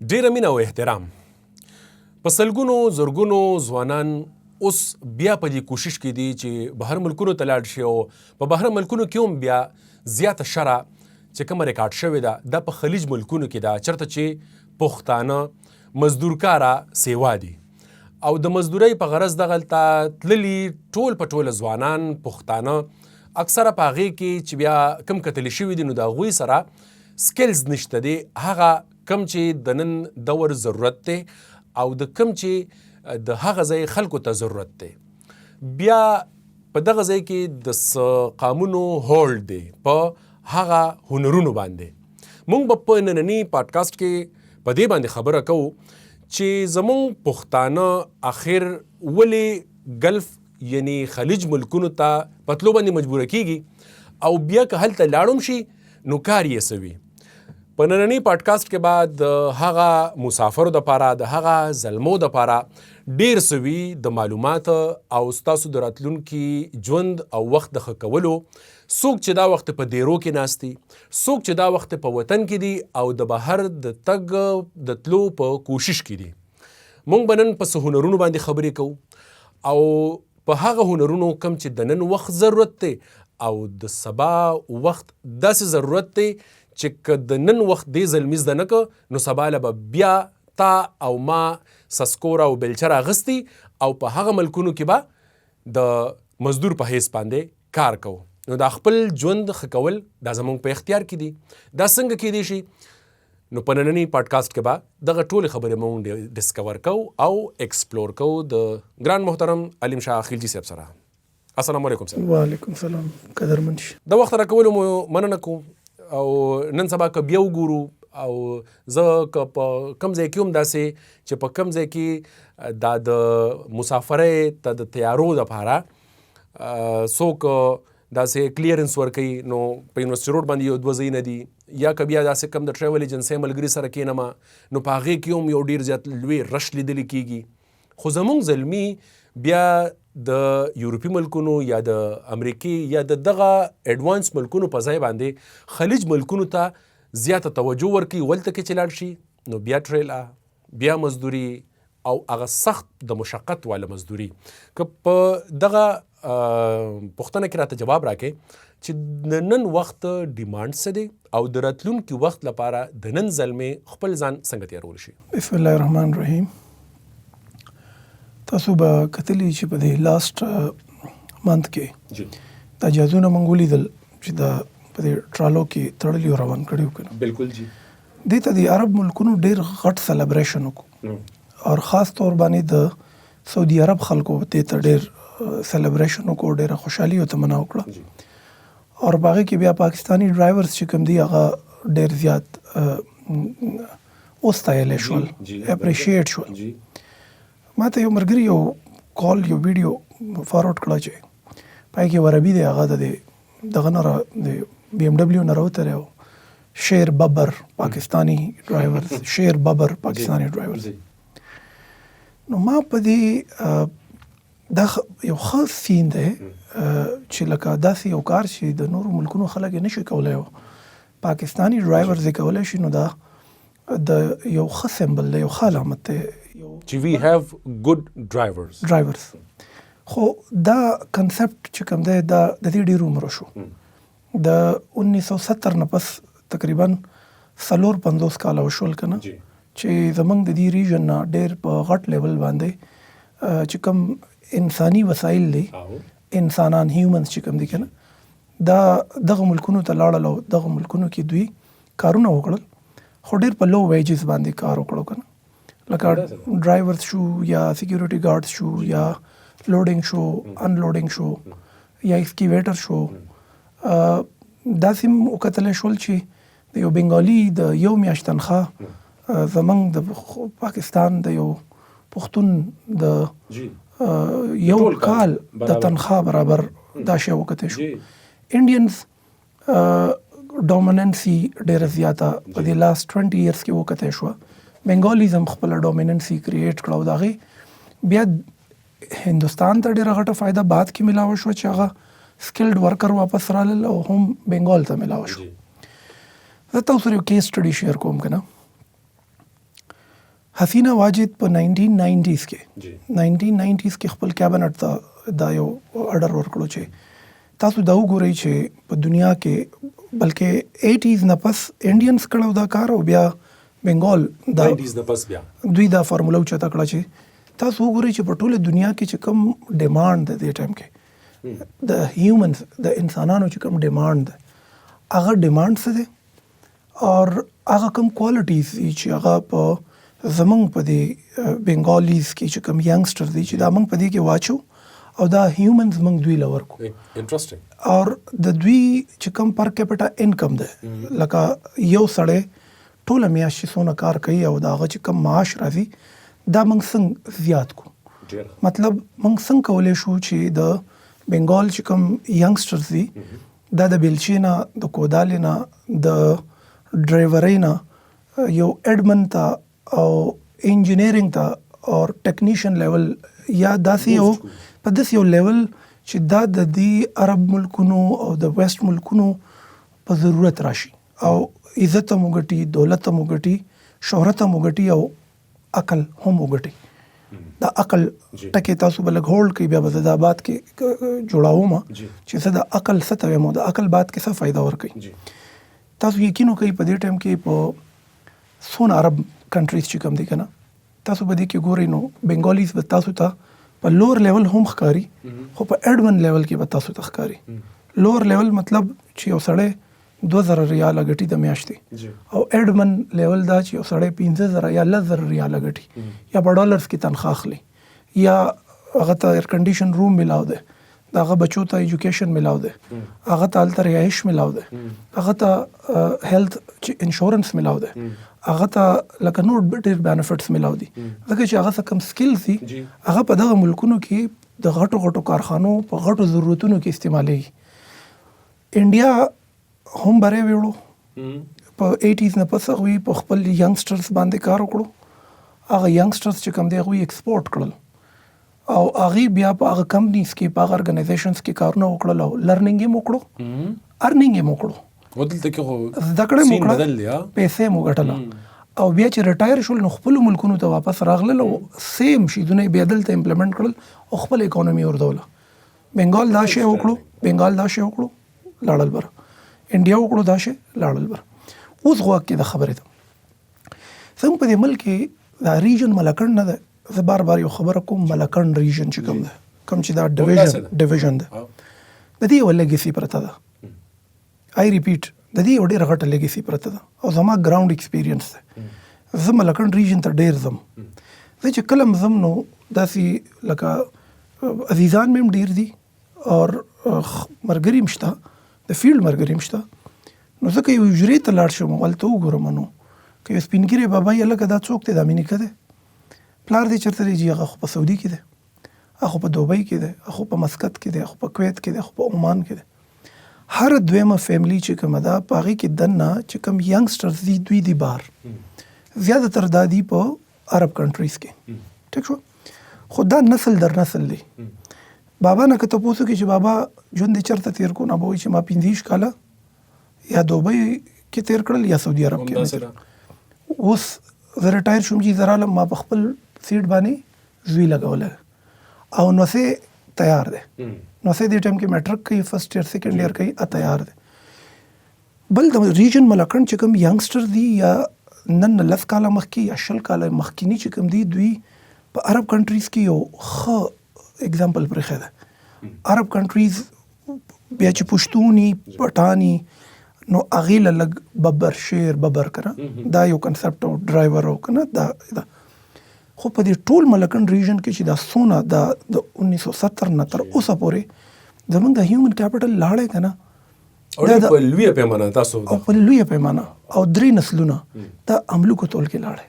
ډیره مینه او احترام. په سلګونو زرګونو ځوانان اوس بیا په دې کوشش کې دي چې بهر ملکونو ته لاړ شي او په بهر ملکونو کې هم بیا زیاته شره چې کومه ریکارډ شوې ده دا په خلیج ملکونو کې ده، چېرته چې پښتانه مزدورکاره سیوا دي او د مزدورۍ په غرض دغلته تللي ټول په ټوله ځوانان پښتانه اکثره په هغې کې چې بیا کم کتلی شوي دي نو د هغوی سره سکلز نشته دی، هغه کم چې د نن دور ضرورت دی او د کم چې د هغه ځای خلکو ته ضرورت دی. بیا په دغه ځای کې د قامونو هولډ دی په هغه هنرونو باندې. مونږ به په ننني پادکاسټ کې په دې باندې خبره کوو چې زمونږ پښتانه آخر ولې ګلف یعنی خلیج ملکونو ته په تلو باندې مجبوره کیږي او بیا که هلته لاړم شي نو کار یې څه وي. په ننني پادکاسټ کې به د هغه مسافرو دپاره د هغه زلمو دپاره ډیر څه وي د معلومات او ستاسو د راتلونکي ژوند او وخت د ښه کولو. څوک چې دا وخت په دیرو کې ناست دي، څوک چې دا وخت په وطن کې دي او د بهر د تګ د تلو په کوشش کې دي. مونږ به نن په څه هنرونو باندې خبرې کوو او په هغه هنرونو کم چې د نن وخت ضرورت دی او د سبا وخت داسې ضرورت دی چې که د نن وخت دې زلمي زده نه که نو سبا له به بیا تا او ما سسکور او بیلچه راغستی او په هغه ملکونو کې به د مزدور په حیث باندې کار کوو. نو دا خپل ژوند ښه کول دا زموږ په اختیار کې دي. دا څنګه کیدی شي؟ نو په ننني پادکاسټ کې به دغه ټولې خبرې مونږ ډسکور کوو او ایکسپلور کوو د ګران محترم علیم شاه خلیجي صاحب سره. السلام علیکم صاحب. وعلیکم السلام. قدرمن شي. د وخت راکولو مو مننه کوم او نن سبا که بیا وګورو او زه که په کم ځای کې هم داسې چې په کم ځای کې دا د مسافرۍ ته د تیارو دپاره څوک داسې کلیرنس ورکوي نو په یونیورسټي روډ باندې یو دوه ځایونه دي یا که بیا داسې کم د ټریول ایجنسۍ ملګري سره کښېنم نو په هغې کې هم یو ډېر زیات لوی رش لیدلی کېږي. خو زموږ زلمي بیا د یورپي ملکونو یا د امریکې یا د دغه ایډوانس ملکونو په ځای باندې خلیج ملکونو ته زیاته توجه ورکوي. ولته کې چې لاړ شي نو بیا ټریله بیا مزدوري او هغه سخت د مشقت والا مزدوري. که په دغه پوښتنه کې راته جواب راکې چې د نن وخت ډیمانډ څه دی او د راتلونکي وخت لپاره د نن زلمي خپل ځان څنګه تیارول شي. بسم الله الرحمن الرحیم. تاسو به کتلی چې په دې لاست منت کې دا جهازونه مونږ ولیدل چې دا په دې ټرالو کې تړلي او روان کړي وو. بالکل جی. دې ته د عرب ملکونو ډېر غټ سیلیبریشن وکړو او خاص طور باندې د سعودي عرب خلکو دې ته ډېر سیلیبریشن وکړو، ډېره خوشحالي او تمنا وکړه. او باغې کې بیا پاکستانی ډرایورز چې کوم دي هغه ډېر زیات وستایل شول، اپریشیټ شول. ما ته یو ملګري یو کال یو ویډیو فارورډ کړه چې پای کې عربي دی، هغه د دغه نه د بي ام ډبلیو نه راوتلی او شیر ببر پاکستانی ډرایورز، شیر ببر پاکستانی ډرایورز. نو ما په دې دا یو ښه سین دی چې لکه داسې یو کار چې د نورو ملکونو خلک یې نشي کولی او پاکستانی ډرایورز یې کولی شي، نو دا د یو ښه سمبل دی، یو ښه علامت دی چې we have good drivers. خو دا کنسپټ چې کوم دی دا د دې ډېر عمر شو. د 1970 نه پس تقریبا 450 کاله وشول که نه چې زموږ د دې ریژن نه ډېر په غټ لیول باندې چې کوم انساني وسایل دي، انسانان هیومنز چې کوم دي که نه دا دغه ملکونو ته لاړل او دغه ملکونو کې دوی کارونه وکړل، خو ډېر په لو ویجز باندې کار وکړو که نه، لکه ډرایورز شو یا سیکیورټي ګارډز شو یا لوډینګ شو، انلوډینګ شو یا ایکسکیویټر شو. داسې وکتلی شول چې د یو بنګالي د یو میاشت تنخواه زموږ د پاکستان د یو پښتون د یو کال د تنخواه برابر دا شی وکتی شو. انډینز ډومیننسي ډېره زیاته په دې لاست 20 ایرز کې وکتی شوه. بنګالیز هم خپله ډومیننسي کریټ کړه او د هغې بیا هندوستان ته ډېره غټه فایده بعد کې میلاوه شوه چې هغه سکلډ ورکر واپس رالل او هم بنګال ته میلاوه شو. زه تاسو سره یو کیس سټډي شیر کوم که نه. حسینه واجد په 1990s جی. کې 1990s کې خپل کابینټ ته دا یو اډر ورکړو چې تاسو دا وګورئ چې په دنیا کې بلکې 80s نه پس انډینز کړو دا کار او بیا بنگال دا 90s نه پس بیا دوی دا فارمولا چته کړه چې تاسو وګورئ چې په ټوله دنیا کې چې کوم ډیماند ده د ټایم کې د هیومنز د انسانانو چې کوم ډیماند ده هغه ډیماند څه ده اور هغه کوم کوالټیز چې هغه په زمونږ په دې بنگالیز کې چې کوم ینګسټر دي چې دا موږ په دې کې واچو او دا هیومنز موږ دوی لور کو انټرېسټینګ اور د دوی چې کوم پر کیپټا انکم ده لکه یو سړی ټوله میاشت څونه کار کوي او دا هغه چې کوم معاش راځي دا موږ څنګه زیات کو مطلب موږ څنګه کولای شو چې د بنگال چې کوم ینګسټرز دي دا د بیلچینا د کودالینا د ډرایورینا یو اډمن ته او انجینیرینګ ته او ټیکنیشن لیول یا داسې یو په داسې یو لیول چې دا د دې عرب ملکونو او د ویسټ ملکونو په ضرورت راشي او عزت هم وګټي دولت هم وګټي شهرت هم وګټي او عقل هم وګټي دا عقل ټکي تاسو بل هولډ کوي بیا به د آباد کې جوړاوم چې څه د عقل څه ته مو د عقل باد کې څه فائدہ ورکړي تاسو یقین وکړئ په دې ټایم کې په سون عرب کنټریز چې کوم دي کنه تاسو به دې کې ګورئ نو بنگالیز به تاسو ته په لوور لیول هم ښکاری خو په اډمن لیول کې به تاسو ته ښکاری لوور لیول مطلب چې یو سړی 2000 ریال غټي د میاشتې او اډمن لیول دا چې یو سړی 15000 یا 1000 ریال غټي یا په ډالرز کې تنخواه اخلي یا هغه ته ایر کنډیشن روم ملاو ده دا هغه بچو ته ایجوکیشن ملاو ده هغه ته الته رهائش ملاو ده هغه ته هیلث انشورنس ملاو ده هغه ته لکه نور ډېر بینیفټس ملاو دي ځکه چې هغه څه کم سکلز دي هغه په دغه ملکونو کې د غټو غټو کارخانو په غټو ضرورتونو کې استعمالېږي انډیا هم بری ویړو په 80s نه پس هغوی په خپل ینګسټرز باندې کار وکړو هغه ینګسټرز چې کوم دی هغوی ایکسپورټ کړل او هغوی بیا په هغه کمپنیز کې په هغه ارګنایزیشنز کې کارونه وکړل او لرنینګ یې وکړو ارنینګ یې وکړو ودلته کې خو زده کړې سین بدل دی پیسې مو ګټله او بیا چې ریټایر شول نو خپل ملکونو ته واپس راغلل او سیم شیدونه بیا دلته امپلیمنٹ کړل او خپل اکانومي وردوله بنگال دا شی وکړو لاړل بر انډیا وکړو دا شی لاړل بر اوس غوا کې د خبره ده څنګه په دې ملک کې دا ریجن ملکن نه ده زه بار یو خبره کوم ملکن ریجن چې کوم ده کوم چې دا ډیویژن ده د دې یو لیګسي پرته ده آی ریپیټ د دې یو ډېر غټه لیګسي پرته ده او زما ګراوند ایکسپیرینس ده زه ملکن ریجن ته ډېر ځم زه چې کله ځم نو داسې لکه عزیزان مې هم ډېر دي او ملګري هم شته د فیلډ ملګري هم شته نو ځکه یو حجرې ته لاړ شم هلته وګورم نو که یو سپین ږیری بابا یې هلکه دا څوک دی دا مې نیکه دی پلار دې چېرته دی جي هغه خو په سعودي کې دی هغه خو په دوبۍ کې دی هغه خو په مسقط کې دی هغه خو په کویت کې دی هغه خو په عمان کې دی هر دویمه فیملی چې کومه ده په هغې کې دننه چې کوم ینګسټرز دي دوی دي بهر زیاتره دا دي په عرب کنټریز کې ټیک شو خو دا نسل در نسل دی بابا نه که تپوس وکړي چې بابا ژوند دې چېرته تېر کړو نه به وایي چې ما 15 کاله یا دوبۍ کې تېر کړل یا سعودي عرب کې اوس زه ریټایر شوم چې زه رالم ما په خپل سیټ باندې زوی لګولی او نوسې تیار دی نوسې دې ټایم کې میټرک کوي فرست ایئر سیکنډ ایئر کوي تیار دی بل د ریجن ملکن چې کوم ینګسټر دي یا نن 10 کاله مخکې یا 20 کاله مخکینی چې کوم دي دوی په عرب کنټریز کې یو ښه اگزامپل پرېښی دی عرب کنټریز بیا چې پښتوني پټاني نو هغې له لږ ببر شیر ببر کنه دا یو کنسپټ او ډرایور او کنه دا خو په دې ټول ملکن ریجن کې چې دا سونه د 1970 نه تر اوسه پورې زمونږ د هیومن کیپټل لاړی که نه او په لویه پیمانه تاسو او په لویه پیمانه او 3 نسلونه د املوکو تول کې لاړی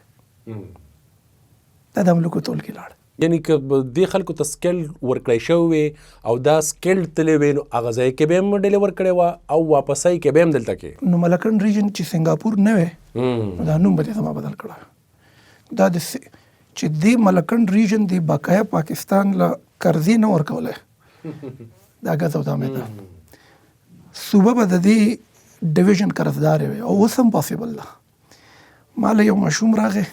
دا د املوکو تول کې لاړی یعنی که دې خلکو ته سکل ورکړی شوی او دا سکل تللی وی نو هغه ځای کې به هم ډیلیور کړی وه او واپسۍ کې به هم دلته کې نو ملکن ریجن چې سنګاپور نه وی دا نوم به دې زما بدل کړی دا د چې دې ملکن ریجن دی بقایا پاکستان له قرضې نه ورکولی دا ګز او دا میدان صوبه به د دې ډیویژن قرضدارې وي او اوس هم پاسبل ده ما له یو ماشوم راغی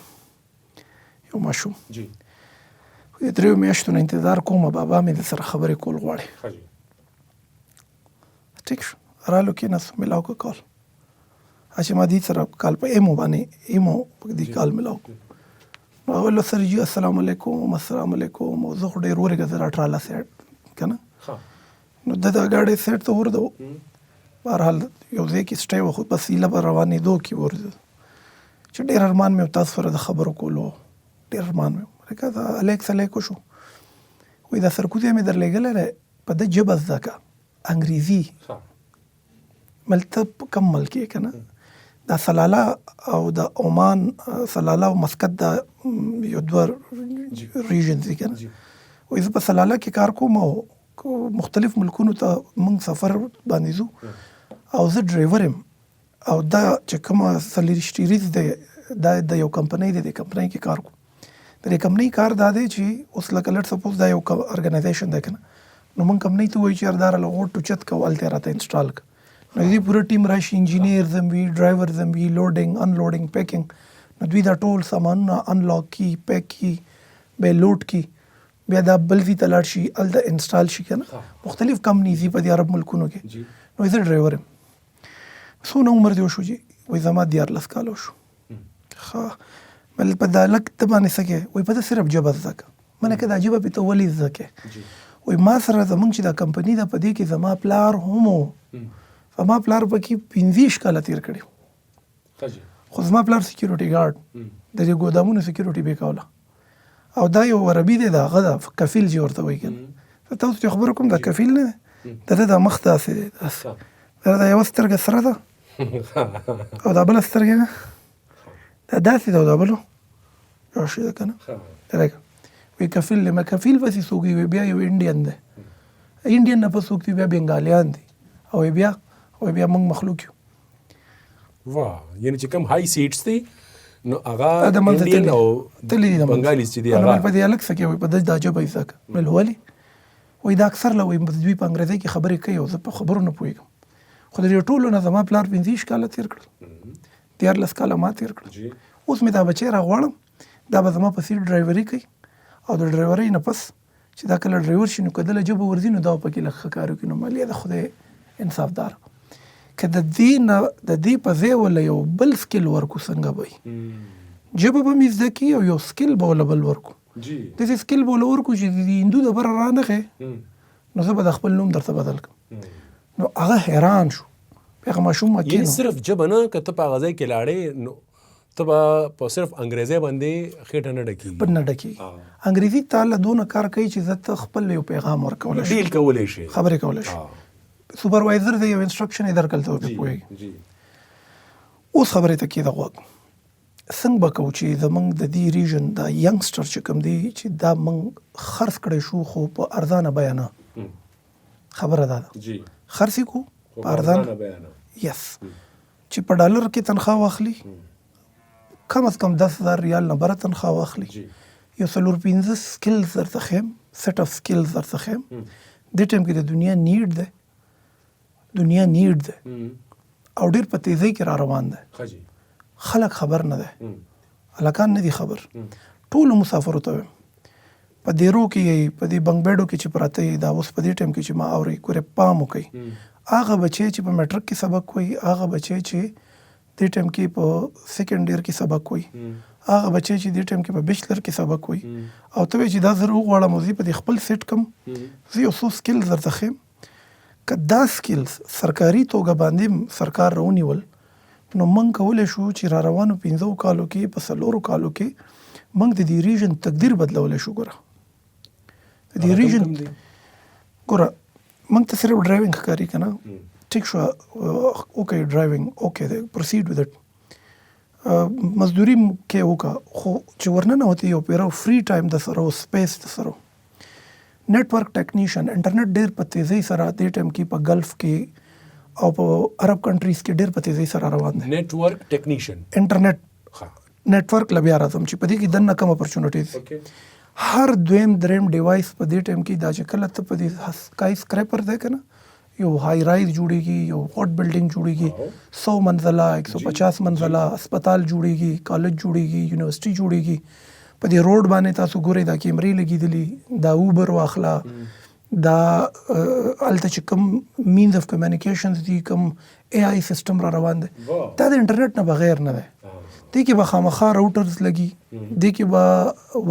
یو ماشوم جی د 3 میاشتو نه انتظار کوم بابا مې د سره خبرې کول غواړي. ښه جی ټیک شو رالو کېناستو ملاو که کال چې ما دې سره کال په ایمو باندې ایمو په دې کال ملاو نو هغه له سره جی السلام علیکم السلام علیکم او زه خو ډېر ورګه زه راټراله سیټ که نه ښه نو د ګاډۍ سیټ ته ورده بهرحال یو ځای کې سټی و خو په سیله به روانېدو کې ورده چې ډېر ارمان مې تاسو سره د خبرو کولو ډېر ارمان مې لکه دا الیکس الیکو شو وایي دا سرکوزی مې درلېږلی دی په ده ژبه زده کړه انګریزي ملته په کم ملک یې که نه دا سلاله او د عمان سلاله او مسقط دا یو دوه ریژنز دي که نه وایي زه په سلاله کې کار کوم او مختلف ملکونو ته موږ سفر باندې ځو او زه ډرایور یم او دا چې کومه سلیریشټیریز دی دا د یو کمپنۍ دی د کمپنۍ کې کار کوم د دې کمپنۍ کار دا دی چې اوس لکه لټ سپوز دا یو ارګنایزیشن دی که نه نو موږ کمپنۍ ته وایو چې یار دا غوټ ټوچت کوه هلته راته انسټال کړه نو دوی پوره ټیم راشي انجینیرز هم وي ډرایورز هم وي لوډینګ انلوډینګ پیکینګ نو دوی دا ټول سامانونه انلاک کی پیک کی بیا لوډ کی بیا دا بل ځای ته لاړ شي هلته انسټال شي که نه مختلف کمپنیز دي په دې عرب ملکونو کې نو زه ډرایور یم څونه عمر دې وشو جي وایي زما 14 کاله وشو ښه بل په دا هلک ته باندې څه کوې وایي په ده صرف ژبه زده کړه ما نه که دا ژبه پې ته ولې زده کوې وایي ما سره زمونږ چې دا کمپني ده په دې کې زما پلار هم و زما پلار پکې 15 کاله تېر کړي خو زما پلار سکیورټي ګارډ د دې ګودامونو سکیورټي به کوله او دا یو عربي دی د هغه د کفیل چې ورته وایي که نه تاسو ته خبره کوم دا کفیل نه دی د ده دا مخ داسې دی دا یوه سترګه سره ده او دا بله سترګه نه دا داسې ده او دا بله یو شی ده که نه لکه وایي کفیل دی کفیل پسې څوک دی بیا یو انډین دی انډین نه پس څوک دی بیا بنګالیان دي او بیا موږ مخلوق یو واه یعنی چې کوم های سیټس دي نو هغه انډین او بنګالیز چې دي هغه په دې الګ څه کې وي په دې دا ژبه یې ځکه مل ولي وایي دا اکثر له وایي دوی په انګریزي کې خبرې کوي او زه په خبرو نه پوهېږم خو د دې ټولو نه زما پلار 15 کاله تېر کړل 14 کاله ما تېر کړل اوس مې دا بچی راغواړم دا به زما په سیټ ډرایوري کوي او د ډرایورۍ نه پس چې دا کله ډرایور شي نو که دله ژبه ورځي نو دا پکې لږ ښه کار وکړي نو مالې د خدای انصافدار که د دې په ځای وله یو بل سکل ورکو څنګه به وي ژبه به مې زده کړي او یو سکل به وله بل ورکو داسې سکل به وله ورکو چې د هندو د بره رانغې نو زه به د خپل نوم درته بدل کړم نو هغه حیران شو هغه ماشوم یعنی صرف ژبه نه که ته په هغه ځای کې لاړې نو ته به په صرف انګریزي باندې خېټه نه ډکېږي نه ډکېږي انګریزي تا له دونه کار کوي چې زه ته خپل یو پیغام ورکولی شي ډیل کولی شي خبرې کولی شي سوپروایزر دی یو انسټرکشن یې درکړل ته پرې پوهېږي اوس خبرې ته کېده غوږ څنګه به کوو چې زمونږ د دې ریژن دا ینګسټر چې کوم دی چې دا موږ خرڅ کړی شو خو په ارزانه بیه نه خبره دا ده خرڅ یې کړو په ارزانه یس چې په ډالر کې تنخواه واخلي کم از کم 10,000 ریال نه بره تنخواه واخلي یو 4-5 سکلز درته ښیم سیټ اف سکلز درته ښیم دې ټایم کې د دنیا نیډ دی او ډېر په تیزۍ کې را روان دی خلک خبر نه دی هلکان نه دي خبر ټولو مسافرو ته وایم په دیرو کې یې په دې بنګ بیډو کې چې پراته یې دا اوس په دې ټایم کې چې ما اورئ ګورې پام وکئ هغه بچی چې په میټرک کې سبق کوي هغه بچی چې دې ټایم کې په سیکنډ ایئر کې سبق کوي هغه بچی چې دې ټایم کې په بیچلر کې سبق کوي او ته وایې چې دا زه وغواړم او زه په دې خپل سیټ کم زه یو څو سکلز درته ښیم که دا سکلز سرکاري توګه باندې سرکار راونیول نو موږ کولی شو چې را روانو 15 کالو کې په 4 کالو کې موږ د دې ریژن تقدیر بدلولی شو ګوره د دې ریژن ګوره موږ ته صرف ډرایوینګ ښکاري که نه ټیک شو اوکې ډرایوینګ اوکې دی پروسیډ ود اټ مزدوري کې وکړه خو چې ورننه وتې یو پیرو فری ټایم د سره او سپیس د سره نیټورک ټیکنیشن انټرنیټ ډېر په تیزۍ سره دې ټایم کې په گلف کې او په عرب کنټریز کې ډېر په تیزۍ سره روان دی نیټورک ټیکنیشن انټرنیټ نیټورک له بیا راځم چې په دې کې دننه کم اپرچونټیز هر دویم دریم ډیوایس په دې ټایم کې دا چې کله ته په دې سکای سکریپر دی که نه یو های رایز جوړیږي یو هاټ بلډینګ جوړیږي 100 منزله 150 منزله اسپتال جوړیږي کالج جوړیږي یونیورسيټي جوړیږي په دې روډ باندې تاسو ګورئ دا کیمرې لګېدلي، دا اوبر واخله، دا هلته چې کوم مینز اف کمیونیکیشنز دي، کوم اے آئی سسټم را روان دی، دا د انټرنیټ نه بغیر نه دی. دې کې به خامخا راوټرز لګي، دې کې به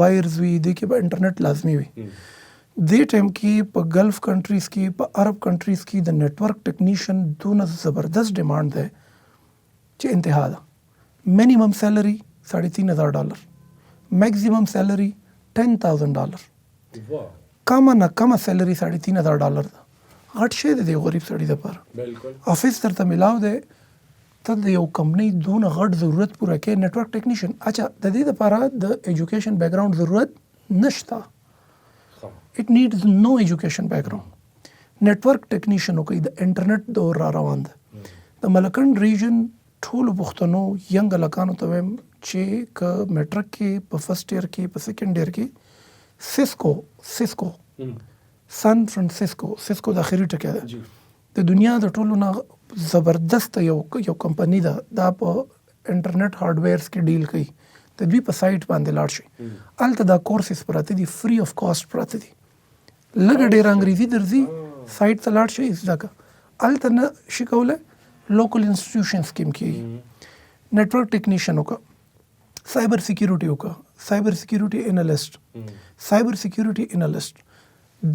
وایرز وي، دې کې به انټرنیټ لازمي وي. دې ټایم کې په گلف کنټریز کې، په عرب کنټریز کې د نیټورک ټیکنیشین دونه زبردست ډیمانډ دی چې انتها ده. منیمم سیلری $3,500، میکسیمم سیلری $10,000، کمه نه کمه سیلری $3,500 ده. غټ شی دی د غریب سړي لپاره. افیس درته ملاو دی، ته د یو کمپنۍ دونه غټ ضرورت پوره کوي نیټورک ټیکنیشن. اچھا د دې لپاره د ایجوکیشن بیک ګراوند ضرورت نشته. اټ نیډز نو ایجوکیشن بیک ګراوند. نیټورک ټیکنیشن کوي، د انټرنیټ دور را روان دی. د ملکند ریجن ټولو پښتنو ینګ لکانو ته وایم چې که میټرک کې په فرست ایئر کې، په سیکنډ ایئر کې سیسکو سان فرانسیسکو د اخري ټکی ده، د دنیا د ټولو نه زبردست یو کمپنی ده. دا په انټرنیټ هارډویرز کې ډیل کوي. د دوی په سایټ باندې لاړ شي، هلته دا کورسز پراته دي، فری اف کاسټ پراته دي. لږ ډېر انګریزي درځي، سایټ ته لاړ شي زده کړه. هلته نه شي کولی، لوکل انسټیټیوشنز کې هم کېږي. نیټورک ټیکنیشن وکړه، سایبر سیکیورټي وکړه، سایبر سیکیورټي انالیسټ.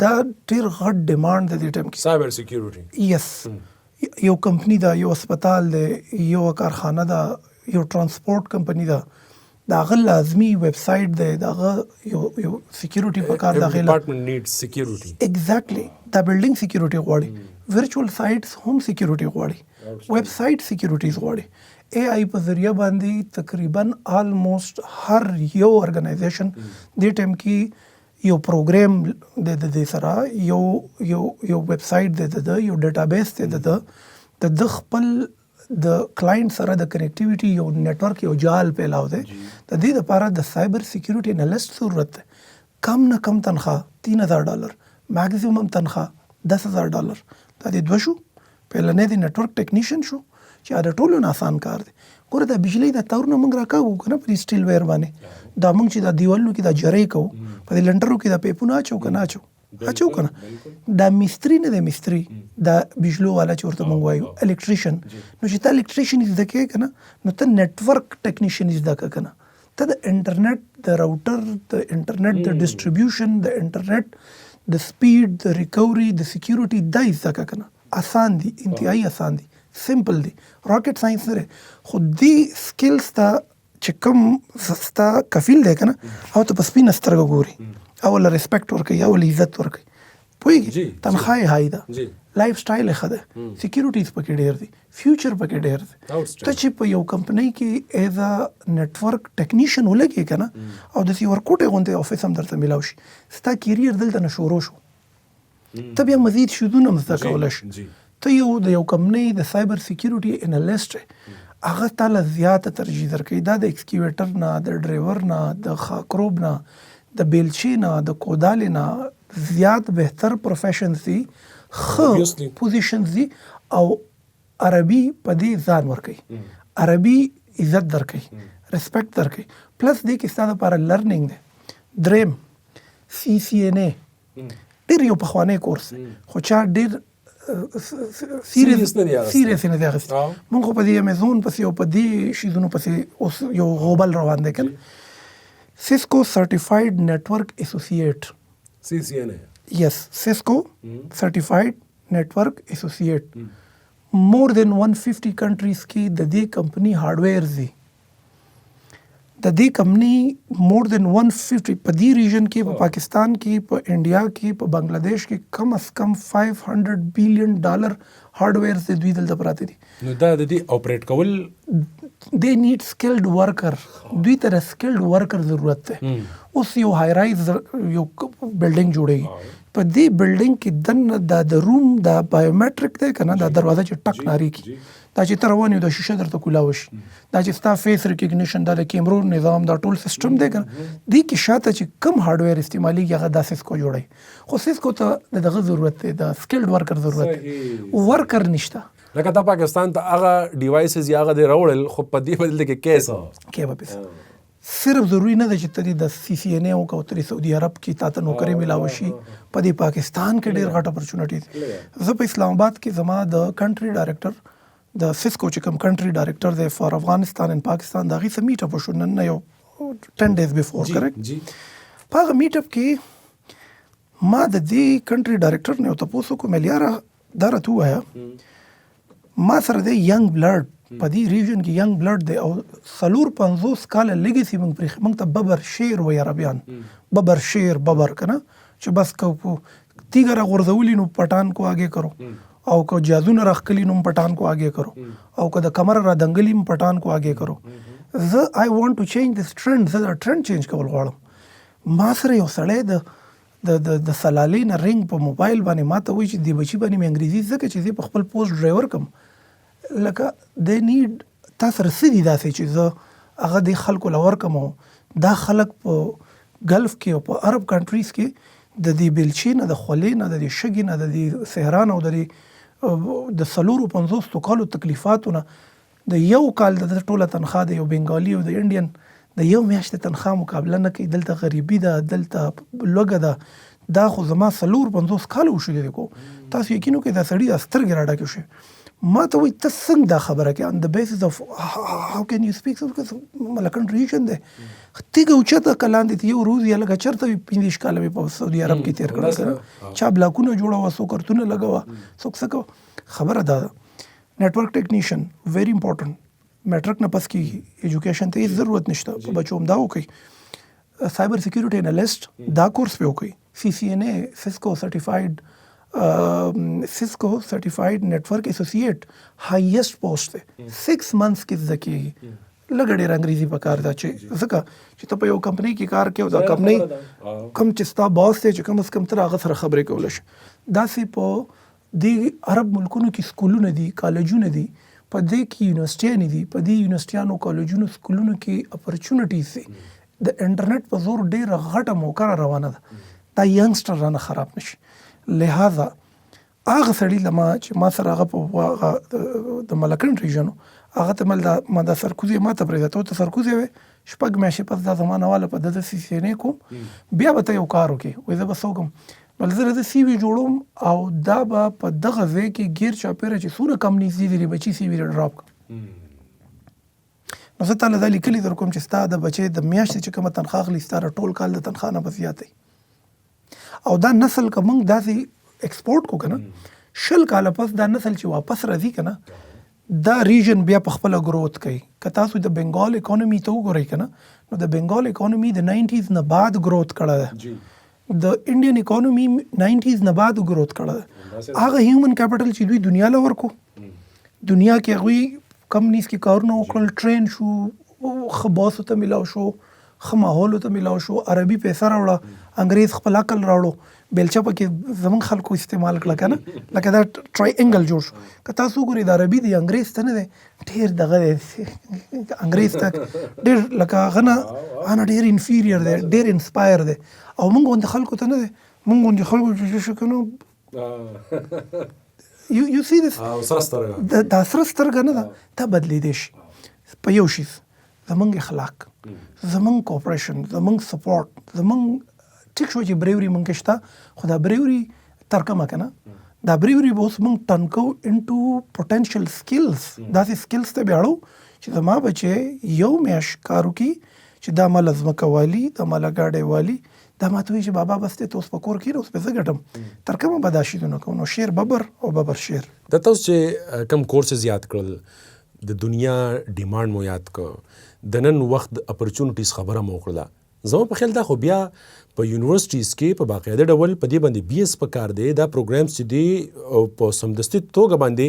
دا ډېر غټ ډیمانډ دی دې ټایم کې. سایبر سیکیورټي، یس، یو کمپنی ده، یو هسپتال دی، یو کارخانه ده، یو ترانسپورټ کمپنی ده، دا هغه لازمي ویب سایټ دی، دا هغه یو سیکیورټي په کار داخله. ډپارټمنټ نیډ سیکیورټي. ایگزیکټلی، دا بلډینګ سیکیورټي غواړي، ورچوال سایټس هم سیکیورټي غواړي، ویب سایټ سیکیورټیز غواړي. اے آئی په ذریعہ باندې تقریبا آلموسٹ هر یو ارګنایزیشن دې ټایم کې یو پروګرام د دې سره، یو ویب سایټ د یو ډیټابیس د خپل د کلاینټ سره د کنیکټیویټي یو نیټورک، یو جال پیلاو دی. د دې لپاره د سایبر سیکیورټي انالیسټ ضرورت دی. کم نه کم تنخواه $3,000، میکسیمم تنخواه $10,000. دا د دوه شو. پهلنی د نیټورک ټیکنیشن شو چې د ټولو نه آسان کار دی. ګوره د بجلی د تارونه موږ راکاږو که نه په دې سټیل ویر باندې، دا موږ چې دا دیوالونو کې دا جرۍ کوو، په دې لنډرو کې دا پیپونه اچو که نه اچو که نه، دا مستري نه دی، مستري دا بجلو والا چې ورته موږ وایو الکتریشن. نو چې ته الکتریشن زده کوې که نه، نو ته نیټورک ټیکنیشن زده کوه که نه، ته د انټرنیټ د راوټر، د انټرنیټ د ډسټریبیوشن، د انټرنیټ د سپیډ، د ریکوري، د سیکیورټي دا زده کوه که نه. آسان دي، انتهایی آسان دي، سمپل دي، راکټ ساينس نه. خو دې سکلز ته چې کوم ستا کفیل دی که نه، او ته په سپینه سترګه ګوري، او له ریسپیکټ ورکوي، او له عزت ورکوي، پوهېږي، تنخواه یې های ده، لایف سټایل یې ښه ده، سیکیورټیز پکې ډېر دي، فیوچر پکې ډېر دی. ته چې په یو کمپنۍ کې ایز ا نیټورک ټیکنیشن ولګې که نه، او داسې یو ورکوټې غوندې افیس هم درته میلاو شي، ستا کیریر دلته نه شروع شو، ته بیا مزید شیدونه هم زده کولی شي. ته یو د یو کمپنۍ د سایبر سیکیورټي انالیسټ، هغه تاله زیاته ترجیح درکوي. دا د ایکسکیویټر نه، د ډرایور نه، د خاکروب نه، د بیلچې نه، د کودالې نه زیات بهتر پروفیشنز دي، ښه پوزیشنز دي، او عربي په دې ځان ورکوي، عربي عزت درکوي، ریسپیکټ درکوي. پلس دې کې ستا دپاره لرنینګ دی. دریم CCNA ډېر یو پخوانی کورس، خو چا ډېر سیریس نه دی اخیستی. مونږ خو په دې امیزون پسې او په دې شیزونو پسې اوس یو غوبل روان دی که نه. سیسکو سرټیفاید نیټورک ایسوسییټ، CCNA، یس، سیسکو سرټیفاید نیټورک ایسوسییټ. مور دین 150 کنټریز کې د دې کمپنی هارډویرز دي. د دې کمپنی مور دین 150 په دې ریجن کې، په پاکستان کې، په انډیا کې، په بنگلاديش کې کم از کم $500 بلین هارډویرز د دوی دلته پراته دي. نو دا د دې اپریټ کول they need skilled worker. دوی ته skilled worker ضرورت دی. اوس یو های رایز یو بلډینګ جوړوي، په دې بلډینګ کې دننه د روم د بایومټریک دی که نه، دا دروازه چې ټک ناري کی، دا چې ته روان یو د شیشه درته کولاو شي، دا چې ستا فیس ریکګنیشن، دا د کیمرو نظام، دا ټول سیسټم دی که نه. دې کې شاته چې کم هارډویر استعمالیږي هغه دا سیسکو جوړوي. خو سیسکو ته د دغه ضرورت دی، د سکلډ ورکر ضرورت دی، ورکر نشته. لکه تا پاکستان ته هغه ډیوایسز یا هغه د راوړل، خو په دې بدل کې کیسه کې به پیسه صرف ضروري نه ده چې ته د CCNA او کوتري سعودي عرب کې تاته نوکری ملاوي شي په دې پاکستان کې ډېر غټ اپورچونټیز. زه په اسلام آباد کې زما د کنټري ډایریکټر د سیسکو چې کوم کنټري ډایریکټر دی فار افغانستان ان پاکستان دا غي سمیټ اپ شو نن یو 10 days before کریکټ. په هغه میټ اپ کې ما د دې کنټري ډایریکټر نه تاسو کوم ملیاره دا راته وایا ما سره د ینګ بلډ په دې ریجن کې ینګ بلډ دی او 450 کال لیګسي موږ ته ببر شیر وای عربیان ببر شیر ببر کنه چې بس کو تیګر غورځولې نو پټان کو آگے کرو او کو جازونه راخلی نو پټان کو آگے کرو او کو د کمر را دنګلی پټان کو آگے کرو. زه I want to change this trend. زه دا ټرند چینج کول غواړم. ما سره یو سړی د سلالین رنګ په موبایل باندې ما ته وایي چې دی بچی باندې مې انګریزي زکه چې زه په خپل پوسټ ډرایور کوم لکه د نیډ تاسو رسېدي داسې چې زه هغه د خلکو لور کوم. دا خلک په ګلف کې او په عرب کنټریز کې د دې بلچین د خولین د دې شګین د دې سهران او د 450 کالو تکلیفاتونه د یو کال د ټوله تنخواه د یو بنگالي او د انډین د یو میاشتې تنخواه مقابله نه کوي. دلته غریبي ده، دلته لوږه ده. دا خو زما 450 کال وشو دی کو تاسو یقینو کې دا سړی د سترګې راډکه شي. ما ته وایي ته څنګه دا خبره کوي on the basis of how can you speak because ملکن ریجن دی تیګه اوچته کلاندې ته یو روز یا لکه چرته 15 کال په سعودي عرب کې تیر کړل چا بلاکونه جوړاوه سو کرتونه لګاوه څوک څه خبره ده. نیټورک ټیکنیشن ویری امپورټنٹ. میټرک نه پس کې ایجوکیشن ته ضرورت نشته په بچو هم دا وکي. سایبر سکیورټي انالیست دا کورس په وکي. CCNA سیسکو سرټیفاید نیټورک ایسوسییټ هایست پوسټ دی 6 months کې ځکه لګ ډېر انګریزي په کار دا چې ځکه چې ته په یو کمپنی کې کار کوي او دا کمپنی کم چې ستا باس دی چې کم از کم تر هغه سره خبرې کول شي. داسې په د عرب ملکونو کې سکولونه دي کالجونه دي په دې کې یونیورسيټیانې دي په دې یونیورسيټیانو کالجونو سکولونو کې اپورچونټیز دي. د انټرنیټ په زور ډېر غټه موقع روانه ده. دا ینګسټر رانه خراب نشي. لہذا هغه سړی لما چې ما سره هغه په د ملکن ریجنو هغه ته مل ما د سرکوزي ما ته پرېږده ته سرکوزي وې شپږ میاشتې پس دا زمانه والا په د CCNA کوم بیا به ته یو کار وکړې وایي زه به څه وکړم بل زه د CV جوړوم او دا به په دغه ځای کې ګیر چاپېره چې څونه کمپنیز دي د بچي CV ډراپ کړم. نو زه تاله دا لیکلي در کوم چې ستا د بچې د میاشتې چې کومه تنخواه اخلي ستا ټول کال د تنخواه نه به زیاتی او دا نسل که موږ داسې ایکسپورټ کو کنه 20 کاله پس دا نسل چې واپس راځي کنه دا ریجن بیا په خپل گروث کوي. که تاسو د بنگال اکانومي ته وګورئ کنه نو د بنگال اکانومي د 90s نه بعد گروث کړه ده. د انډین اکانومي 90s نه بعد گروث کړه ده. هغه هیومن کیپټل چې دوی دنیا له ورکو دنیا کې هغوی کمپنیز کې کارونه وکړل ټرین شو خباسو ته ملاو شو خماحول ته ملاو شو عربي پیسې راوړه انګريز خپل عقل راوړو بیلچه پکې زمون خلکو استعمال کړه کنه لکه دا ټرایانګل جوړ شو. که تاسو ګورئ د عربي د انګريز ته نه دی ډېر دغه انګريز ته ډېر لکه غنه انا ډېر انفیریئر دی ډېر انسپایر دی او موږ د خلکو ته نه دی موږ د خلکو چې شو کنه you see this دا سره سترګه نه ده ته بدلی دی شي په یو شي زمونږ اخلاق زمونږ کوپریشن زمونږ سپورټ زمونږ ټیک شو چې بریوري مونږ شته خو دا بریوري ترکمه کنه دا بریوري به اوس مونږ ټنکو انټو پوتنشل سکلز داسې سکلز ته بیاړو چې زما بچې یو میاش کارو کې چې دا مال ځمکه والی دا مال ګاډی والی دا ماته وی چې بابا بس ته اوس په کور کې اوس په زګټم ترکمه بداشي دونه کو نو شیر ببر او ببر شیر د تاسو چې کم کورسز یاد کړل د دنیا ډیماند مو یاد کړ د نن وخت اپورچونټیز خبره مو کړله زما په خیال دا خو بیا په یونیورسيټیز کې په باقاعده ډول په دې باندې BS په کار دی دا پروګرامز چې دی په سمدستي توګه باندې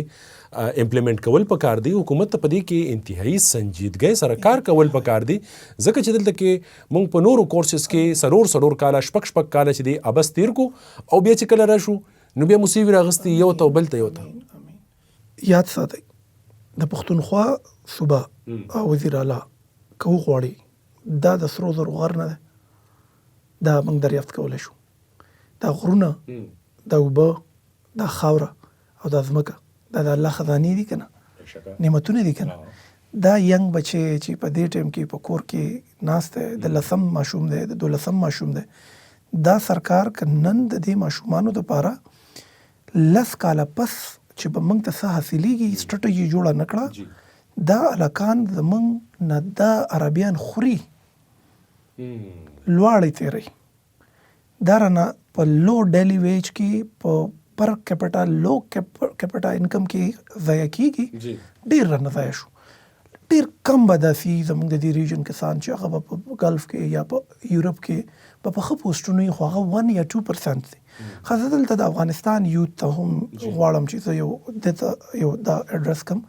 امپلیمنٹ کول په کار دی حکومت ته په دې کې انتهایی سنجیدګۍ سره کار کول په کار دی ځکه چې دلته کې موږ په نورو کورسز کې سرور کاله شپږ کاله چې دی ابس تیر کو او بیا چې کله راشو نو بیا مصیبت راغستې یو ته بل ته یو ته یاد ساتئ د پښتونخوا صوبه او وزیر اعلی کو غواړي دا د سرو زرو غر نه ده دا موږ دریافت کولی شو دا غرونه دا اوبه دا خاوره او دا ځمکه دا د الله خزانې دي که نه نعمتونه دي که نه دا ینګ بچی چې په دې ټیم کې په کور کې ناست دی د 10 ماشوم دی د 12 ماشوم دی دا سرکار که نن د دې ماشومانو دپاره 10 کاله پس چې به موږ ته څه حاصلېږي سټرټجي جوړه نه کړه دا هلکان زموږ نه دا عربیان خوري لواړې تیری دا رانه په لو ډیلی ویج کې په پر کیپټا لو کیپټا انکم کې ضایع کیږي ډېر رانه ضایع شو ډېر کم به داسې زموږ د دې ریجن کسان چې هغه به په ګلف کې یا په یورپ کې به په ښه پوسټونو وي خو هغه 1 یا 2% دي ښه زه دلته د افغانستان یوت ته هم غواړم چې زه دته یو دا اډرس کم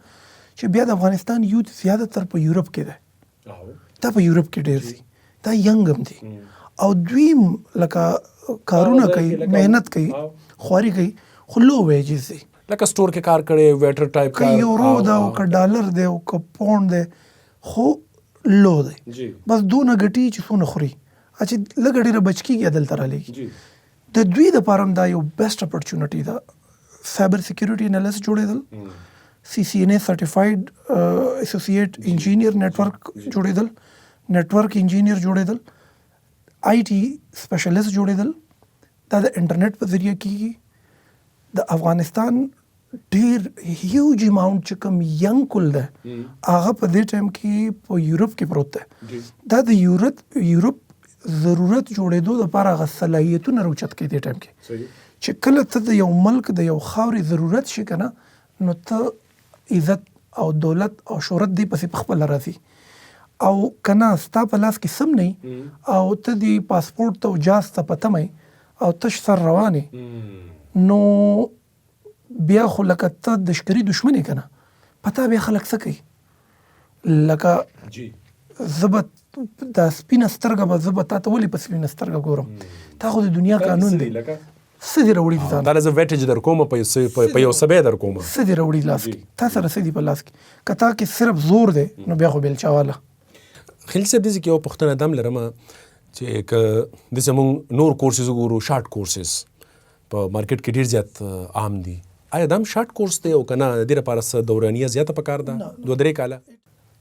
چې بیا د افغانستان یوت زیاتره په یورپ کې دی دا په یورپ کې ډېر دي دا ینګ هم دي او دوی لکه کارونه کوي مهنت کوي خواري کوي خو لو ویجز دي لکه سٹور کې کار کړي ویټر ټایپ که یورو ده او که ډالر دی او که پاونډ دی خو لو دی بس دونه ګټي چې څونه خوري چې لږ ډېره بچ کېږي دلته رالیږي د دوی دپاره هم دا یو بیسټ اپرچونټي ده سایبر سیکیورټي انالیسټ جوړېدل CCNA سرټیفاید اسوسییټ انجینیر نیټورک جوړېدل نیټورک انجینیر جوړېدل IT سپیشلیست جوړېدل دا د انټرنیټ په ذریعه کېږي د افغانستان ډېر هیوج اماونټ چې کوم ینګ کل ده هغه په دې ټایم کې په یورپ کې پروت ده دا د یورپ ضرورت جوړېدو دپاره هغه صلاحیتونه راوچت کوي دې ټایم کې چې کله ته د یو ملک د یو خاورې ضرورت شي که نه نو ته عزت او دولت او شهرت دی پسې پخپله راځي او که نه ستا په لاس کې سم نه او ته د پاسپورټ ته او جاز ته په تمه او تش سر روانې نو بیا خو لکه ته د ښکري دشمن یې که نه پتا بیا خلک څه کوي لکه زه به دا سپینه سترګه به زه به تا ته ولې په سپینه سترګه ګورم تا خو د دنیا قانون دی څه دې راوړي ځان دا زه ویټیج در کوم په یو سبې در کوم څه دې راوړي لاس کې تا سره څه دي په لاس کې که تا کې صرف زور دی نو بیا خو بیلچا والا خلیل صاحب دې کې یو پوښتنه دم لرم چې که داسې موږ نور کورسز وګورو شارټ کورسز په مارکیټ کې ډېر زیات عام دي آیا دا هم شارټ کورس دی او که نه د دې لپاره څه دورانیه زیاته پکار ده 2-3 کاله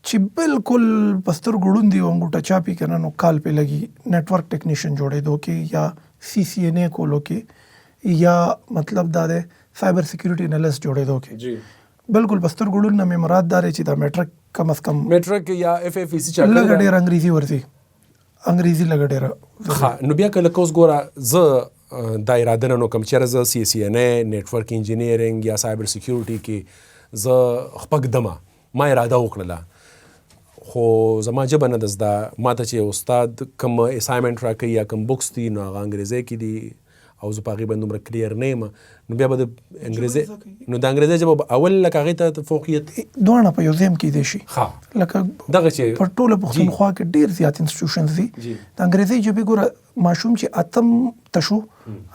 چې بالکل په سترګو ړوند دي او انګوټه چاپي که نه نو کال پې لګي نیټورک ټیکنیشین جوړېدو کې یا CCNA کولو کې یا مطلب دا دی سایبر سیکیورټي انالیسټ جوړېدو کې بالکل په سترګو ړوند نه مې مراد دا دی چې دا میټرک کم از کم میټرک یا FFEC چا لږ ډېر انګریزي ورځي انګریزي لږ ډېره ښه نو بیا که لکه اوس ګوره زه دا اراده نه نوکم چېرې زه CCNA نیټورک انجینیرنګ یا سایبر سیکیورټي کې زه خپږدمه ما اراده وکړله خو زما ژبه نه ده زده ماته چې استاد کوم اسایمنټ راکوي یا کوم بکس دي نو هغه انګریزي کې دي او زه په هغې باندې دومره کلیر نه یم نو بیا به د انګریزي نو د انګریزي ژبه اول لکه هغې ته فوقیت دواړه په یو ځای هم کیدی شي لکه دغه چې په ټوله پښتونخوا کې ډېر زیات انسټیټیوشنز دي د انګریزي ژبې ګوره ماشوم چې اتم تشو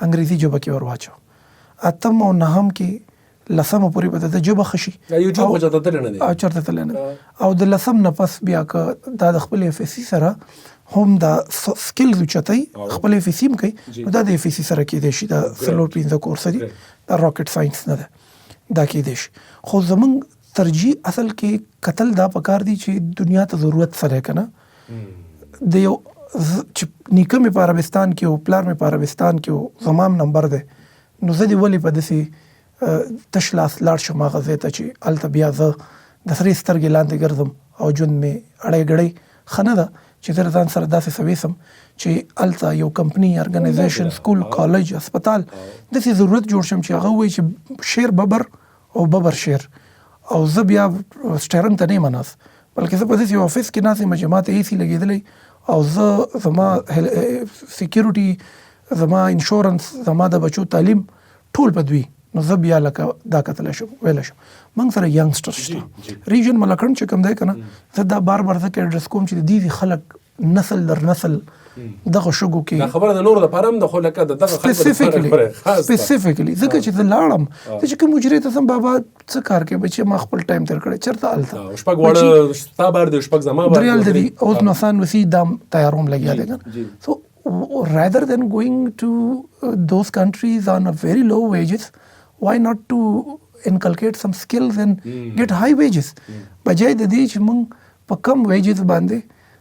انګریزي ژبه کې ور واچو اتم او نهم کې لسمه پورې به د ژبه ښه شي یوټیوب خو چېرته تللی نه دی چېرته تللی نه او د لسم نه پس بیا که دا د خپل FSC سره هم دا سکلز اوچتوي خپل FSC هم کوي نو دا د FSC سره کېدی شي دا 4-5 کورس دي دا راکټ ساینس نه ده دا کېدی شي خو زموږ ترجیح اصل کې قتل دا پکار دی چې دنیا ته ضرورت سره که نه د یو چې نیکه مې په عربستان کې او پلار مې په عربستان کې او زمام نمبر دی نو زه دې ولې په داسې تش لاس لاړ شم هغه ځای ته چې هلته بیا زه د سرې سترګې لاندې ګرځم او ژوند مې اړی ګړی ښه نه ده چې زه ځان سره داسې څه ویسم چې هلته یو کمپني ارګنایزیشن سکول کالج هسپتال داسې ضرورت جوړ شم چې هغه ووایي چې شیر ببر او ببر شیر او زه بیا سټیرنګ ته نه یم ناست بلکې زه په داسې یو افس کې ناست یم چې ما ته AC لګېدلی او زه زما سیکیورټي زما انشورنس زما د بچو تعلیم ټول په دوی نو زه بیا لکه دا کتلی شم ویلی شم موږ سره ینګسټر شته ریژن ملکڼ چې کوم دی که نه زه دا بار بار ځکه اډرس کوم چې د دې خلک نسل در نسل دغه شګو کې دا خبره د نورو دپاره هم ده خو لکه د دغه سپیسیفیکلی ځکه چې زه لاړم ته چې کوم مجرې ته ځم بابا څه کار کوې بچې ما خپل ټایم تېر کړی چېرته هلته شپږ واړه ستا بار دی شپږ زما بار درې هلته دي اوس نوسان وسي دام تیاروم لګیا دی که نه سو rather than going to those countries on a very low wages why not to انکلکیټ سم سکلز اینڈ ګیټ های ویجز بجای د دې چې موږ په کم ویجز باندې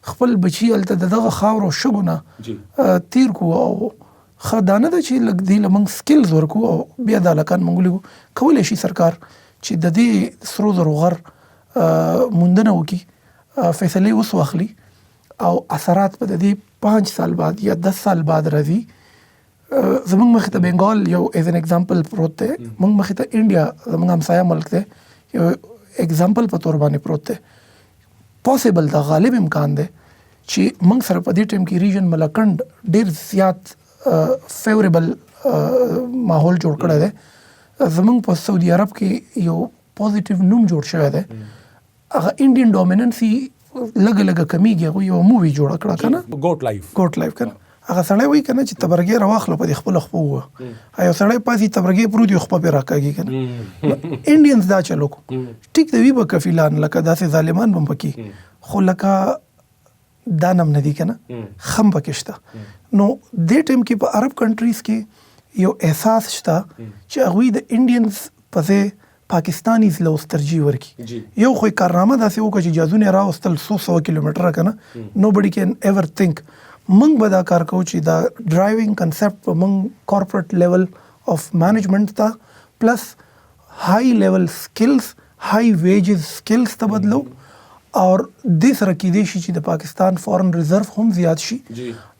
خپل بچي هلته دغه خاور او شګونه تیر کو او خدانه ده چې لږ دی لمنګ سکلز ورکو او بیا د لکان منګولو کولی شي سرکار چې د دې سرو زرو غر موندنه وکي فیصله اوس واخلي او اثرات په دې 5 سال بعد یا 10 سال بعد راځي. زمونږ مخې ته بنگال یو ایز ان ایگزامپل پروت دی، موږ مخې ته انډیا زمونږ همسایه ملک دی یو ایگزامپل په تور باندې پروت دی. پاسبل دا غالب امکان دی چې موږ سره په دې ټیم کې ریجن ملکند ډیر زیات فیوریبل ماحول جوړ کړی دی. زمونږ په سعودي عرب کې یو پوزیټیو نوم جوړ شوی دی، هغه انډین ډومیننسي لږه لږه کمیږي. هغوی یو مووي جوړه کړه که نه، ګوټ لایف که نه، هغه سړی وایي که نه چې تبرګې راواخله په دې خپله خپه ووه، یو سړی پاسې تبرګې پروت وي خپه پرې راکاږي که نه. انډینز دا چلو کو ټیک د وي به کفیلان لکه داسې ظالمان به هم پکې، خو لکه دا نم نه دي که نه، خم پکې شته. نو دې ټایم کې په عرب کنټریز کې یو احساس شته چې هغوی د انډینز په ځای پاکستانیز له اوس ترجیح ورکړي. یو خو یې کارنامه داسې وکړه چې جازونه یې راوستل 100 کیلومتره که نه، نوبډي کین ایور تھنک. موږ به دا کار کوو چې دا ډرایوینګ کنسپټ په موږ کارپوریټ لیول اف مینجمنټ ته پلس های لیول سکلز های ویجز سکلز ته بدلو، اور دې سره کېدای شي چې د پاکستان فارن ریزرو هم زیات شي.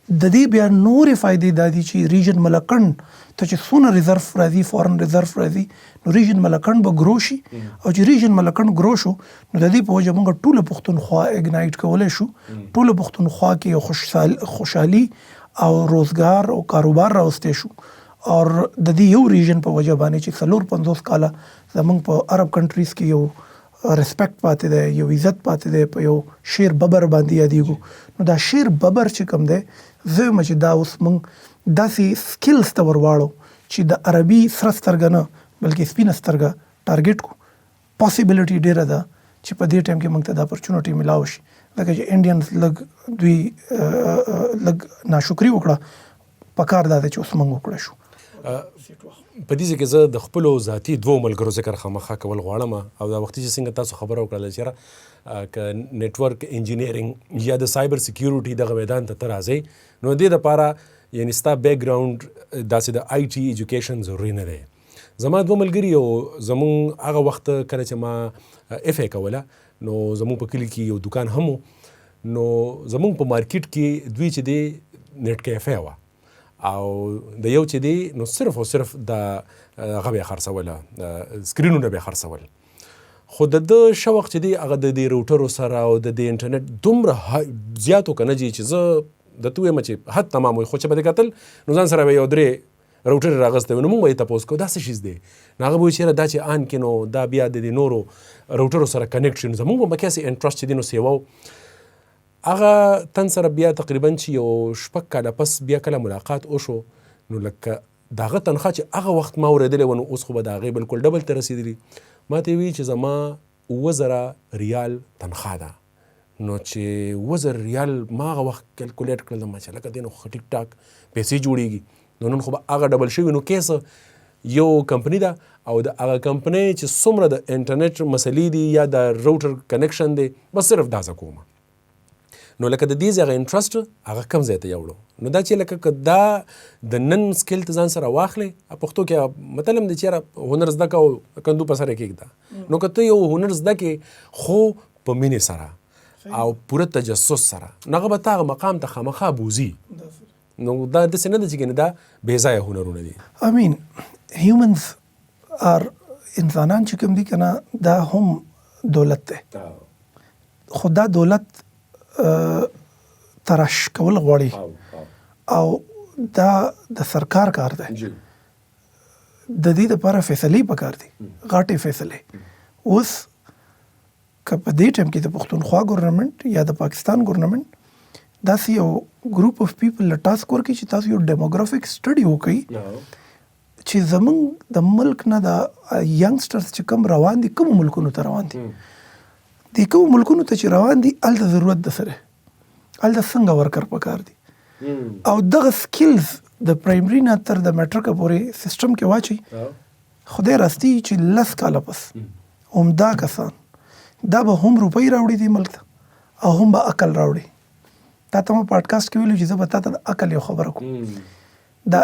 د دې بیا نورې فائدې دا دي چې ریجن ملکند ته چې څونه ریزرو راځي، فارن ریزرو راځي، نو ریجن ملکند به ګرو شي. او چې ریجن ملکند ګرو شو نو د دې په وجه موږ ټوله پښتونخوا اګنایټ کولی شو، ټوله پښتونخوا کې یو خوشحالي او روزګار او کاروبار راوستی شو. اور د دې یو ریجن په وجه باندې چې 4-50 کاله زموږ په عرب کنټریز کې یو ریسپیکټ پاتې دی، یو عزت پاتې دی، په یو شیر ببر باندې یادېږو. نو دا شیر ببر چې کوم دی زه یم چې دا اوس موږ داسې سکلز ته ورواړو چې د عربي سره سترګه نه بلکې سپینه سترګه ټارګیټ کو. پاسبیلیټي ډیره ده چې په دې ټایم کې موږ ته د اپورچونټي ملاو شي. لکه چې انډینز لږ دوی لږ ناشکري وکړه، پکار دا دی چې اوس موږ وکړی شو. په دې کې زه د خپلو ذاتي 2 ملګرو ذکر خامخا کول غواړم. او دا وختي چې څنګه تاسو خبره وکړله چې که نیټورک انجینیرینګ یا د سایبر سیکیورټي دغه میدان ته راځئ، نو دې دپاره یعنې ستا بیک ګراؤنډ داسې د آی ټي ایجوکیشن ضروري نه دی. زما 2 ملګري او زمونږ هغه وخت کله چې ما اف ای کوله نو زمونږ په کلي کې یو دکان هم و، نو زمونږ په مارکیټ کې دوی چې دی نیټ کیفه وه، او د یو چې دی نو صرف او صرف د هغه به یې خرڅوله، سکرینونه به یې خرڅول. خو د ده شوق چې دی هغه د دې روټرو سره او د دې انټرنیټ دومره زیات و که نه جي چې زه درته ووایم چې حد تمام وي. خو چې به دې کتل نو ځان سره به یو 3 روټرې راغستی وي، نو موږ به یې تپوس کوو دا څه شیز دی، نو هغه به وایي چېرې دا چې آن کې نو دا بیا د دې نورو روټرو سره کنیکټ شي. نو زموږ به پکې هسې انټرسټ چې دی نو سیوه و. هغه تن سره بیا تقریبا چې یو 6 کاله پس بیا کله ملاقات وشو، نو لکه د هغه تنخواه چې هغه وخت ما اورېدلی و نو اوس خو به د هغې بلکل ډبل ته رسېدلي. ما ته یې ویل چې زما 7,000 ریال تنخواه ده. نو چې 7,000 ریال ما هغه وخت کیلکولیټ کړل، ما چې لکه دی نو خو ټیک ټاک پیسې جوړېږي، نو نن خو به هغه ډبل شوي. نو کیسه یو کمپنی ده او د هغه کمپنۍ چې څومره د انټرنیټ مسلې دي یا د روټر کنیکشن دی بس صرف دا زه کوم. نو لکه د دې هغه انټرسټ هغه کم ځای ته یوړو. نو دا چې لکه که دا د نن سکل ته ځان سره واخلې، پښتو کې متل هم دی چې یاره هنر زده که او کندو په سر یې کېږده. نو که ته یو هنر زده کې خو په مینې سره او پوره تجسس سره، نو هغه به تا هغه مقام ته خامخا بوځي. نو دا داسې نه ده چې ګنې دا بې ځایه هنرونه دي. امین هیومنز آر انسانان چې کوم دي که نه دا هم دولت دی، خو دا دولت ترش کول غواړي او دا د سرکار کار دی. د دې لپاره فیصلې پکار دي، غاټې فیصلې. اوس که په دې ټایم کې د پښتونخوا ګورنمنټ یا د پاکستان ګورنمنټ داسې یو ګروپ اف پیپل له ټاسک ورکړي چې تاسو یو ډیموګرافیک سټډي وکړئ چې زمونږ د ملک نه د ینګسټرز چې کوم روان دي، کوم ملکونو ته روان دي، د کوم ملکونو ته چې روان دي هلته ضرورت ده سره، هلته څنګه ورکر پکار دي. او دغه سکلز د پرایمري نه تر د میټرکه پورې سیسټم کې واچي، خدای راستی چې 10 کاله پس همدا کسان دا به هم روپۍ راوړي دې ملک ته او هم به عقل راوړي. تا ته ما پاډکاسټ کې ویلو چې زه به تا ته د عقل یو خبره کوم. دا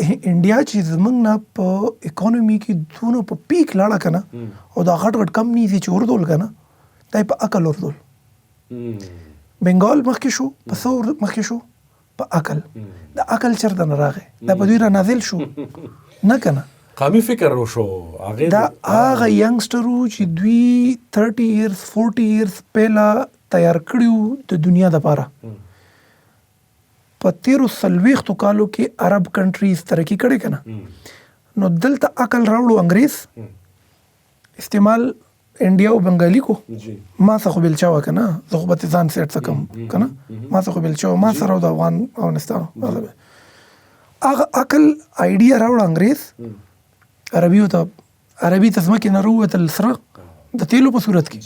انډیا چې زمونږ نه په اکانومي کې دونه په پیک لاړه که نه او دا غټ غټ کمپنیز چې اردول که نه دا یې په عقل اردول. بنګال مخکې شو، په څه مخکې شو؟ په عقل. د عقل چېرته نه راغی؟ دا په دوی را نازل شو نه که نه. قامي فکر وشو هغې دا هغه ینګسټر وو چې دوی 30 ایئرز 40 ایئرز پهله تیار کړي د دنیا دپاره. په 13 کالو کې عرب کنټریز ترقي کړې که نه، نو دلته عقل راوړو انګریز استعمال انډیا او بنګالي کو. ما څه خو بېلچه وه که نه، زه خو به ځان سیټ څه کم که نه، ما څه خو بېلچه وه، ما سره د افغانستان هغه عقل آیډیا راوړه انګریز عربي ته ځمکې نه راووتل سره د تیلو په صورت کې.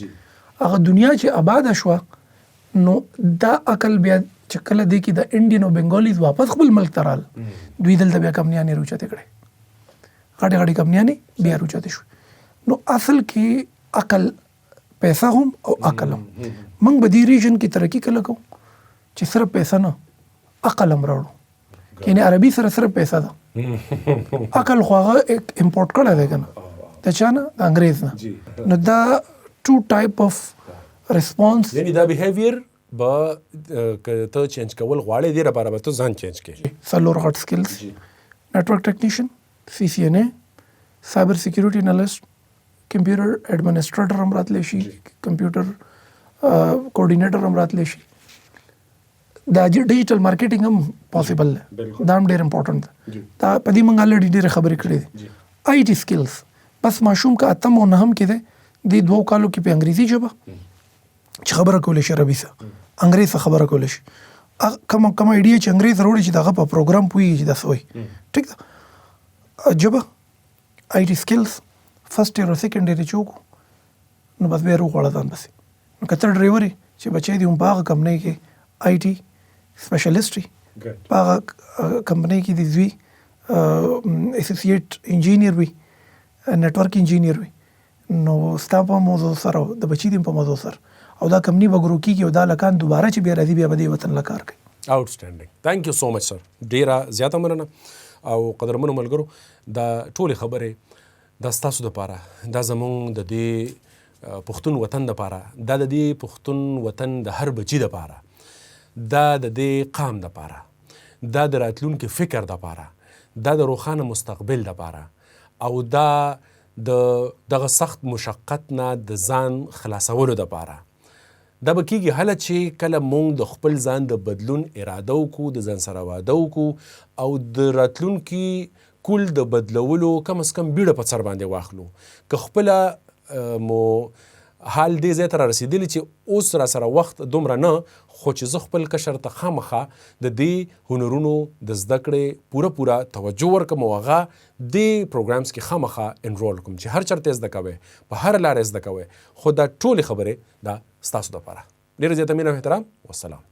هغه دنیا چې آباده شوه نو دا عقل بیا چې کله دی کې د انډین او بنګالیز واپس خپل ملک ته رال، دوی دلته بیا کمپنیانې راوچتې کړې، غټې غټې کمپنیانې بیا راوچتې شوې. نو اصل کې عقل پیسه هم او عقل هم. موږ به دې ریجن کې ترقي کله کوو چې صرف پیسه نه عقل هم راوړو. یعنې عربي سره صرف پیسه ده، عقل خو هغه امپورټ کړی دی که نه، د چا نه؟ د انګریز نه. نو دا 2 ټایپ اف ریسپانس. یعنې دا بیهیویر به که ته چینج کول غواړې دې لپاره به ته ځان چینج کړې. 4 غټ سکلز: نیټورک ټیکنیشن، CCNA، سایبر سیکیورټي انالیسټ، کمپیوټر ایڈمنسټریټر هم راتلی شي، کمپیوټر کوارډینیټر هم راتلی شي. دا ډیجیټل مارکیټینګ هم پاسبل دی، دا هم ډېر امپورټنټ دی. دا په دې موږ الریډي ډېرې خبرې کړې دي. IT سکلز، بس ماشوم که 8 او 9 کې دی، دې 2 کالو کې په انګریزي ژبه چې خبره کولی شي، عربي سره انګریز سره خبره کولی شي. کومه ایډیا چې انګریز راوړي چې د هغه په پروګرام پوهېږي چې دا څه وایي، ټیک ده. ژبه IT سکلز فرست ایئر او سیکنډ ایئر چې وکړو نو بس بیا روغواړه ځان پسې. نو که ته ډرایور یې چې بچی دې هم په هغه کمپنۍ کې IT سپیشلیسټ وي، په هغه کمپنۍ کې دې وي اسوسییټ انجینیر وي، نیټورک انجینیر وي، نو ستا په موضوع سره د بچي دې په موضوع سره او دا کمپنۍ به ګرو کېږي او دا لکان دوباره چې بیا راځي بیا به دې وطن له کار کوي. آوټسټینډینګ. تھینک یو سو مچ سر. ډېره زیاته مننه. او قدرمنو ملګرو، دا ټولې خبرې دا ستاسو دپاره، دا زمونږ د دې پښتون وطن دپاره، دا د دې پښتون وطن د هر بچي دپاره، دا د دې قام دپاره، دا د راتلونکي فکر دپاره، دا د روښانه مستقبل دپاره، او دا د دغه سخت مشقت نه د ځان خلاصولو دپاره. دا به کېږي هله چې کله مونږ د خپل ځان د بدلون اراده وکړو، د ځان سره واده وکړو او د راتلونکي کل د بدلولو کم از کم بیړه په سر باندې واخلو. که خپله مو حال دې ځای ته را رسېدلی چې اوس را سره وخت دومره نه، خو چې زه خپل کشر ته خامخا د دې هنرونو د زده کړې پوره توجه ورکړم او هغه دې پروګرامز کې خامخا انرول کوم چې هر چېرته زده کوئ، په هر لاره زده کوئ. خو دا ټولې خبرې دا ستاسو دپاره. ډېره زیاته مینه او احترام. والسلام.